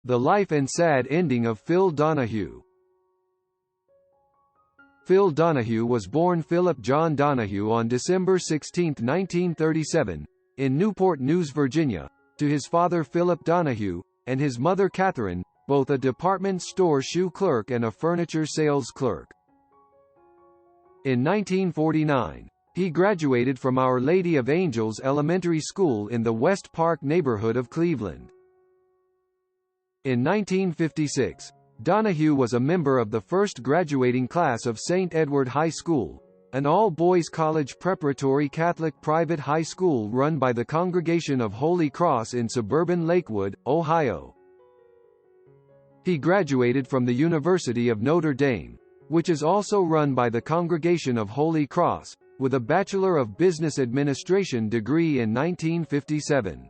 The Life and Sad Ending of Phil Donahue. Phil Donahue was born Phillip John Donahue on December 16, 1937, in Newport News, Virginia, to his father Phillip Donahue, and his mother Catherine, both a department store shoe clerk and a furniture sales clerk. In 1949, he graduated from Our Lady of Angels Elementary School in the West Park neighborhood of Cleveland. In 1956, Donahue was a member of the first graduating class of St. Edward High School, an all-boys college preparatory Catholic private high school run by the Congregation of Holy Cross in suburban Lakewood, Ohio. He graduated from the University of Notre Dame, which is also run by the Congregation of Holy Cross, with a Bachelor of Business Administration degree in 1957.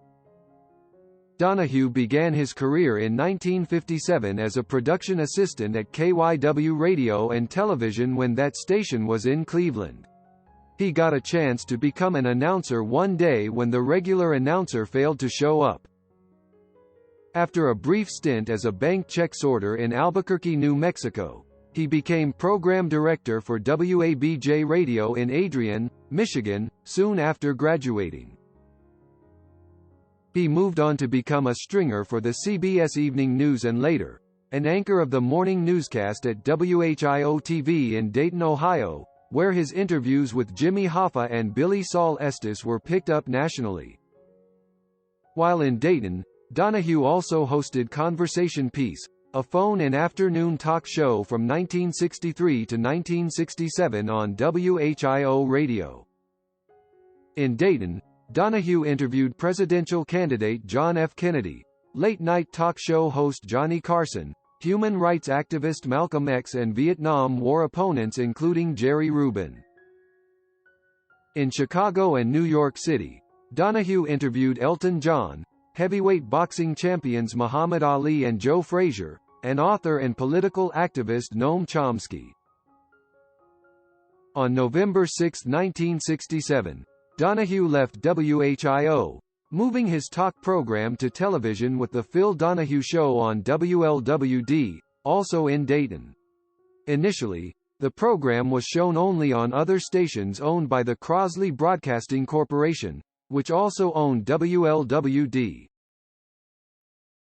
Donahue began his career in 1957 as a production assistant at KYW Radio and Television when that station was in Cleveland. He got a chance to become an announcer one day when the regular announcer failed to show up. After a brief stint as a bank check sorter in Albuquerque, New Mexico, he became program director for WABJ Radio in Adrian, Michigan, soon after graduating. He moved on to become a stringer for the CBS Evening News and later, an anchor of the morning newscast at WHIO-TV in Dayton, Ohio, where his interviews with Jimmy Hoffa and Billy Saul Estes were picked up nationally. While in Dayton, Donahue also hosted Conversation Piece, a phone and afternoon talk show from 1963 to 1967 on WHIO Radio. In Dayton, Donahue interviewed presidential candidate John F. Kennedy, late-night talk show host Johnny Carson, human rights activist Malcolm X and Vietnam War opponents including Jerry Rubin. In Chicago and New York City, Donahue interviewed Elton John, heavyweight boxing champions Muhammad Ali and Joe Frazier, and author and political activist Noam Chomsky. On November 6, 1967, Donahue left WHIO, moving his talk program to television with The Phil Donahue Show on WLWD, also in Dayton. Initially, the program was shown only on other stations owned by the Crosley Broadcasting Corporation, which also owned WLWD.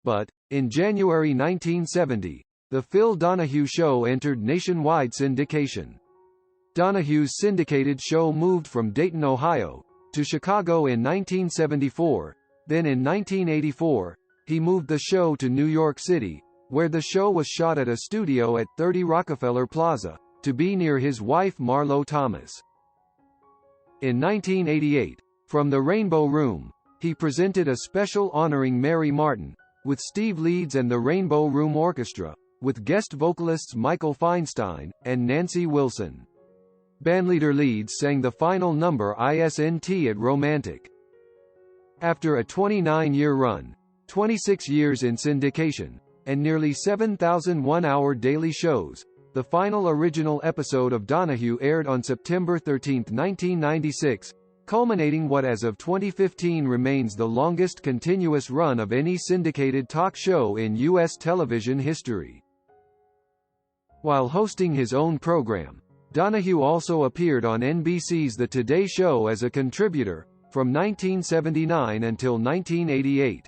But, in January 1970, The Phil Donahue Show entered nationwide syndication. Donahue's syndicated show moved from Dayton, Ohio, to Chicago in 1974, then in 1984, he moved the show to New York City, where the show was shot at a studio at 30 Rockefeller Plaza, to be near his wife Marlo Thomas. In 1988, from the Rainbow Room, he presented a special honoring Mary Martin, with Steve Leeds and the Rainbow Room Orchestra, with guest vocalists Michael Feinstein, and Nancy Wilson. Bandleader Leeds sang the final number ISNT at Romantic. After a 29-year run, 26 years in syndication, and nearly 7,000 one-hour daily shows, the final original episode of Donahue aired on September 13, 1996, culminating what as of 2015 remains the longest continuous run of any syndicated talk show in U.S. television history. While hosting his own program, Donahue also appeared on NBC's The Today Show as a contributor, from 1979 until 1988.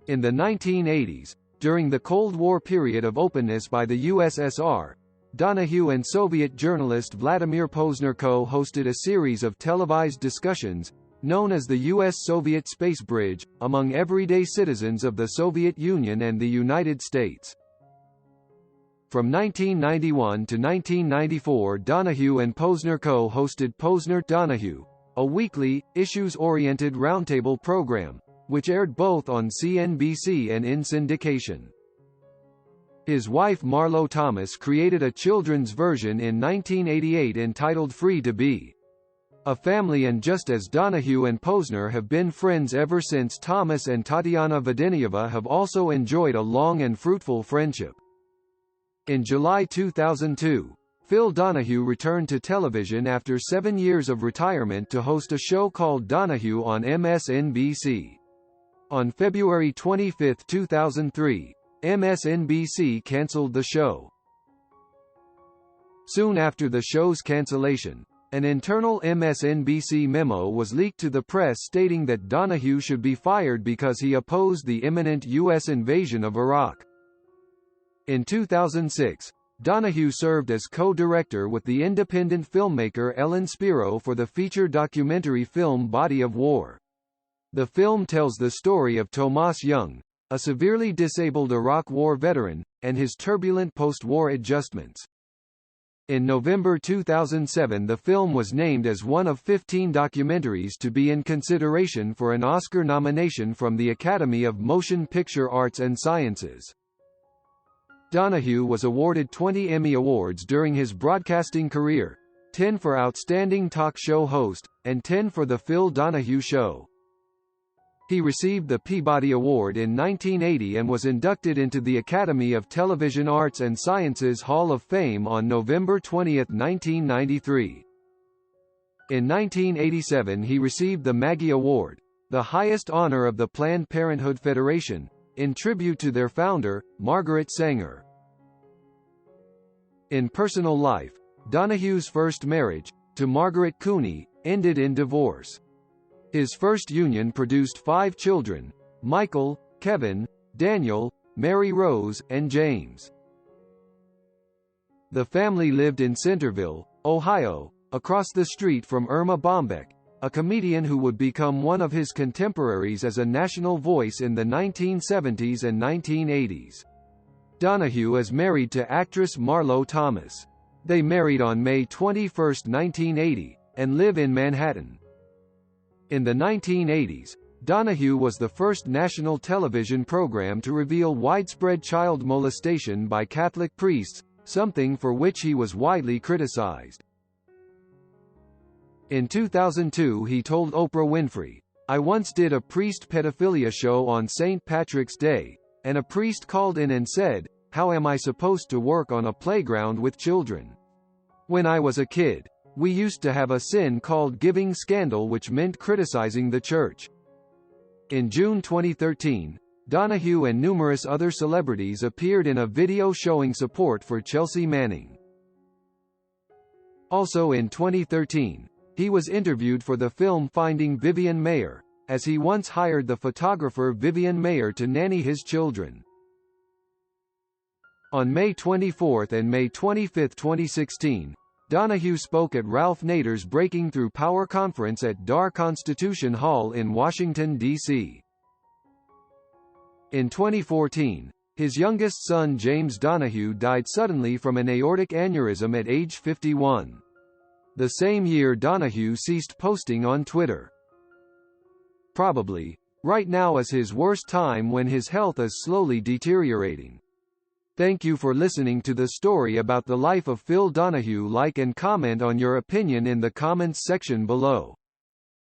In the 1980s, during the Cold War period of openness by the USSR, Donahue and Soviet journalist Vladimir Posner co-hosted a series of televised discussions, known as the U.S.-Soviet Space Bridge, among everyday citizens of the Soviet Union and the United States. From 1991 to 1994, Donahue and Posner co-hosted Posner-Donahue, a weekly, issues-oriented roundtable program, which aired both on CNBC and in syndication. His wife Marlo Thomas created a children's version in 1988 entitled Free to Be a Family, and just as Donahue and Posner have been friends ever since, Thomas and Tatiana Vadenieva have also enjoyed a long and fruitful friendship. In July 2002, Phil Donahue returned to television after 7 years of retirement to host a show called Donahue on MSNBC. On February 25, 2003, MSNBC canceled the show. Soon after the show's cancellation, an internal MSNBC memo was leaked to the press stating that Donahue should be fired because he opposed the imminent U.S. invasion of Iraq. In 2006, Donahue served as co-director with the independent filmmaker Ellen Spiro for the feature documentary film Body of War. The film tells the story of Tomas Young, a severely disabled Iraq War veteran, and his turbulent post-war adjustments. In November 2007, the film was named as one of 15 documentaries to be in consideration for an Oscar nomination from the Academy of Motion Picture Arts and Sciences. Donahue was awarded 20 Emmy Awards during his broadcasting career, 10 for Outstanding Talk Show Host, and 10 for The Phil Donahue Show. He received the Peabody Award in 1980 and was inducted into the Academy of Television Arts and Sciences Hall of Fame on November 20, 1993. In 1987 he received the Maggie Award, the highest honor of the Planned Parenthood Federation, in tribute to their founder, Margaret Sanger. In personal life, Donahue's first marriage, to Margaret Cooney, ended in divorce. His first union produced 5 children: Michael, Kevin, Daniel, Mary Rose, and James. The family lived in Centerville, Ohio, across the street from Irma Bombeck, a comedian who would become one of his contemporaries as a national voice in the 1970s and 1980s. Donahue is married to actress Marlo Thomas. They married on May 21, 1980, and live in Manhattan. In the 1980s, Donahue was the first national television program to reveal widespread child molestation by Catholic priests, something for which he was widely criticized. In 2002 he told Oprah Winfrey, "I once did a priest pedophilia show on St. Patrick's Day, and a priest called in and said, 'How am I supposed to work on a playground with children? When I was a kid, we used to have a sin called giving scandal, which meant criticizing the church.'" In June 2013, Donahue and numerous other celebrities appeared in a video showing support for Chelsea Manning. Also in 2013, he was interviewed for the film Finding Vivian Maier, as he once hired the photographer Vivian Maier to nanny his children. On May 24 and May 25, 2016, Donahue spoke at Ralph Nader's Breaking Through Power conference at Dar Constitution Hall in Washington, D.C. In 2014, his youngest son James Donahue died suddenly from an aortic aneurysm at age 51. The same year Donahue ceased posting on Twitter. Probably, right now is his worst time when his health is slowly deteriorating. Thank you for listening to the story about the life of Phil Donahue. Like and comment on your opinion in the comments section below.